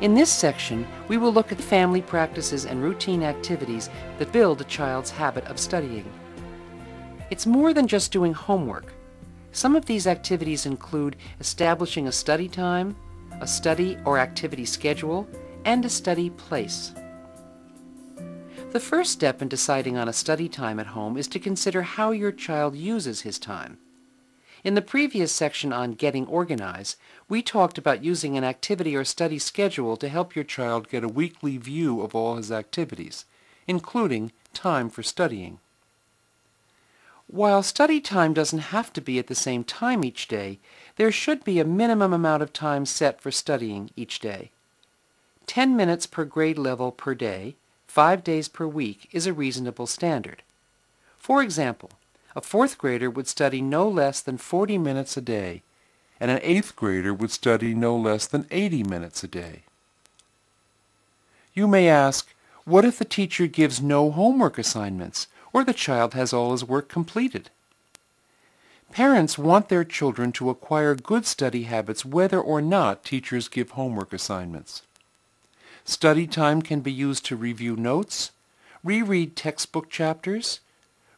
In this section, we will look at family practices and routine activities that build a child's habit of studying. It's more than just doing homework. Some of these activities include establishing a study time, a study or activity schedule, and a study place. The first step in deciding on a study time at home is to consider how your child uses his time. In the previous section on getting organized, we talked about using an activity or study schedule to help your child get a weekly view of all his activities, including time for studying. While study time doesn't have to be at the same time each day, there should be a minimum amount of time set for studying each day. 10 minutes per grade level per day, 5 days per week is a reasonable standard. For example, a 4th grader would study no less than 40 minutes a day, and an 8th grader would study no less than 80 minutes a day. You may ask, what if the teacher gives no homework assignments, or the child has all his work completed? Parents want their children to acquire good study habits whether or not teachers give homework assignments. Study time can be used to review notes, reread textbook chapters,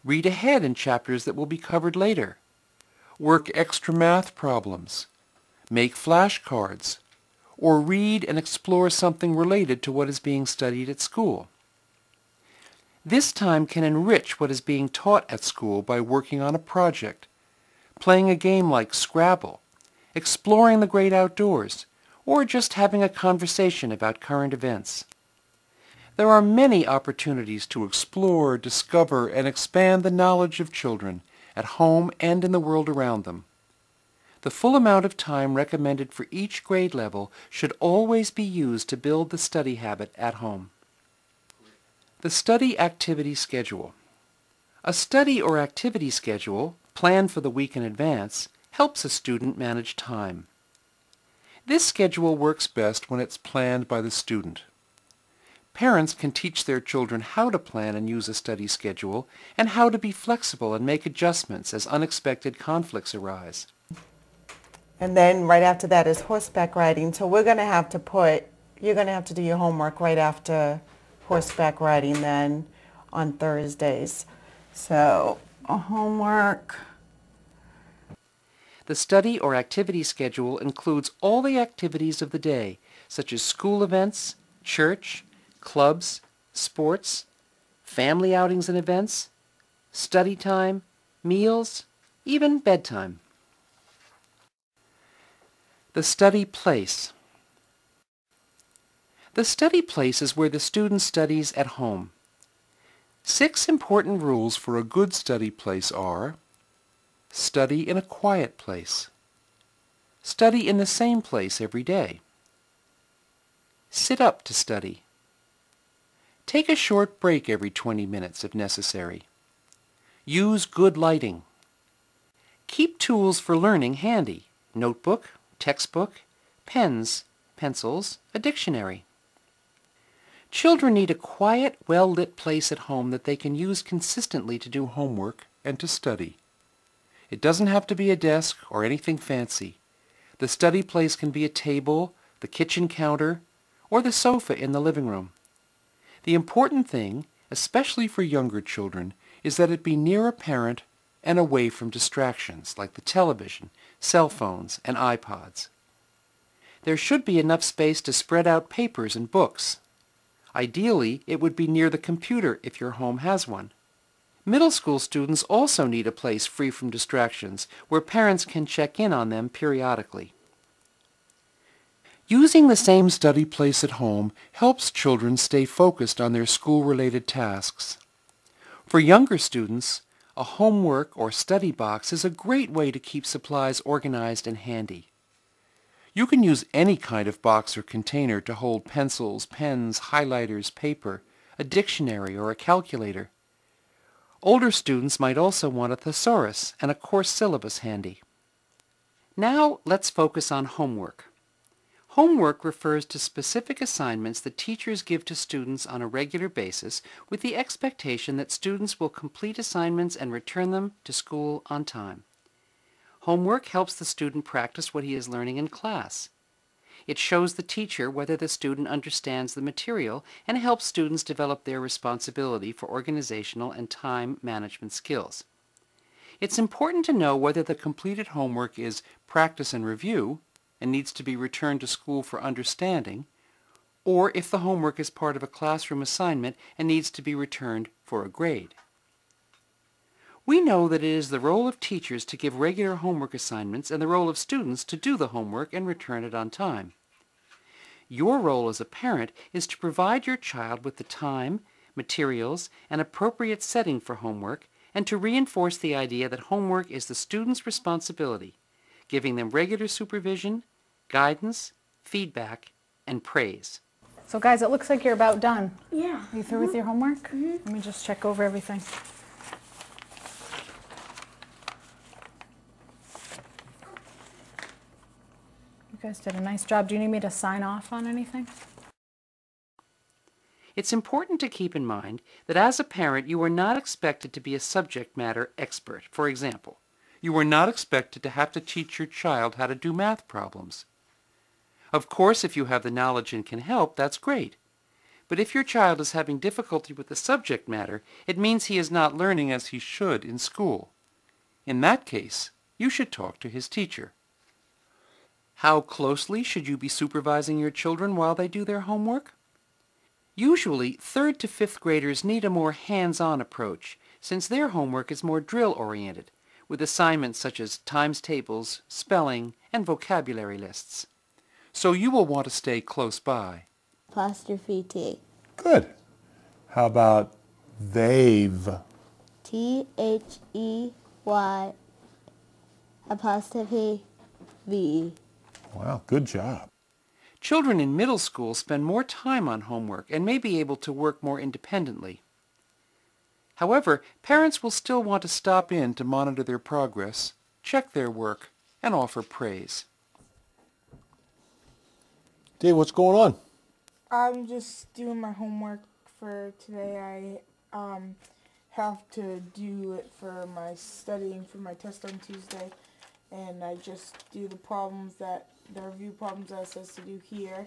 read ahead in chapters that will be covered later, work extra math problems, make flashcards, or read and explore something related to what is being studied at school. This time can enrich what is being taught at school by working on a project, playing a game like Scrabble, exploring the great outdoors, or just having a conversation about current events. There are many opportunities to explore, discover, and expand the knowledge of children at home and in the world around them. The full amount of time recommended for each grade level should always be used to build the study habit at home. The study activity schedule. A study or activity schedule, planned for the week in advance, helps a student manage time. This schedule works best when it's planned by the student. Parents can teach their children how to plan and use a study schedule and how to be flexible and make adjustments as unexpected conflicts arise. And then right after that is horseback riding. So you're going to have to do your homework right after horseback riding then on Thursdays. So homework. The study or activity schedule includes all the activities of the day, such as school events, church, clubs, sports, family outings and events, study time, meals, even bedtime. The study place. The study place is where the student studies at home. 6 important rules for a good study place are: study in a quiet place, study in the same place every day, sit up to study, take a short break every 20 minutes if necessary, use good lighting, keep tools for learning handy: notebook, textbook, pens, pencils, a dictionary. Children need a quiet, well-lit place at home that they can use consistently to do homework and to study. It doesn't have to be a desk or anything fancy. The study place can be a table, the kitchen counter, or the sofa in the living room. The important thing, especially for younger children, is that it be near a parent and away from distractions like the television, cell phones, and iPods. There should be enough space to spread out papers and books. Ideally, it would be near the computer if your home has one. Middle school students also need a place free from distractions where parents can check in on them periodically. Using the same study place at home helps children stay focused on their school-related tasks. For younger students, a homework or study box is a great way to keep supplies organized and handy. You can use any kind of box or container to hold pencils, pens, highlighters, paper, a dictionary, or a calculator. Older students might also want a thesaurus and a course syllabus handy. Now let's focus on homework. Homework refers to specific assignments that teachers give to students on a regular basis with the expectation that students will complete assignments and return them to school on time. Homework helps the student practice what he is learning in class. It shows the teacher whether the student understands the material and helps students develop their responsibility for organizational and time management skills. It's important to know whether the completed homework is practice and review and needs to be returned to school for understanding, or if the homework is part of a classroom assignment and needs to be returned for a grade. We know that it is the role of teachers to give regular homework assignments and the role of students to do the homework and return it on time. Your role as a parent is to provide your child with the time, materials, and appropriate setting for homework, and to reinforce the idea that homework is the student's responsibility, giving them regular supervision, guidance, feedback, and praise. So guys, it looks like you're about done. Yeah. Are you through with your homework? Let me just check over everything. You guys did a nice job. Do you need me to sign off on anything? It's important to keep in mind that as a parent, you are not expected to be a subject matter expert. For example, you are not expected to have to teach your child how to do math problems. Of course, if you have the knowledge and can help, that's great. But if your child is having difficulty with the subject matter, it means he is not learning as he should in school. In that case, you should talk to his teacher. How closely should you be supervising your children while they do their homework? Usually, 3rd to 5th graders need a more hands-on approach, since their homework is more drill-oriented, with assignments such as times tables, spelling, and vocabulary lists. So you will want to stay close by. Apostrophe T. Good. How about they've? They apostrophe V. Wow, good job. Children in middle school spend more time on homework and may be able to work more independently. However, parents will still want to stop in to monitor their progress, check their work, and offer praise. Dave, what's going on? I'm just doing my homework for today. I have to do it for my studying for my test on Tuesday, and I just do the review problems that it says to do here,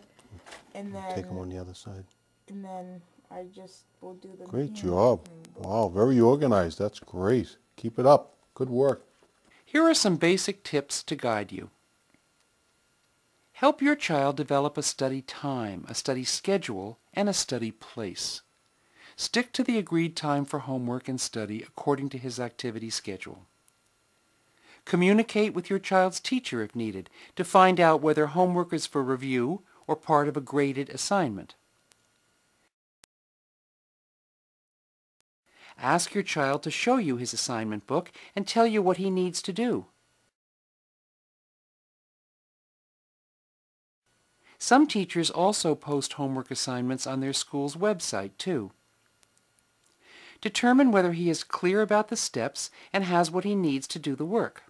and then Take them on the other side. and then I just will do them. Great here. job. Wow, very organized. That's great. Keep it up. Good work. Here are some basic tips to guide you. Help your child develop a study time, a study schedule, and a study place. Stick to the agreed time for homework and study according to his activity schedule. Communicate with your child's teacher if needed to find out whether homework is for review or part of a graded assignment. Ask your child to show you his assignment book and tell you what he needs to do. Some teachers also post homework assignments on their school's website, too. Determine whether he is clear about the steps and has what he needs to do the work.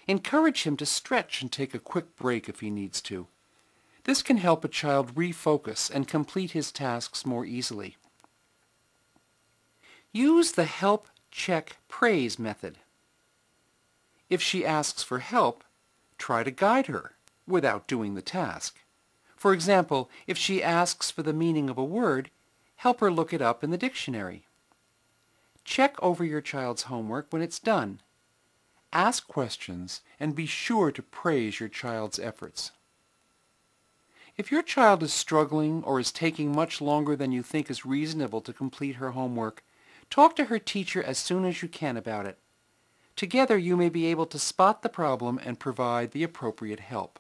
Encourage him to stretch and take a quick break if he needs to. This can help a child refocus and complete his tasks more easily. Use the help, check, praise method. If she asks for help, try to guide her without doing the task. For example, if she asks for the meaning of a word, help her look it up in the dictionary. Check over your child's homework when it's done. Ask questions and be sure to praise your child's efforts. If your child is struggling or is taking much longer than you think is reasonable to complete her homework, talk to her teacher as soon as you can about it. Together you may be able to spot the problem and provide the appropriate help.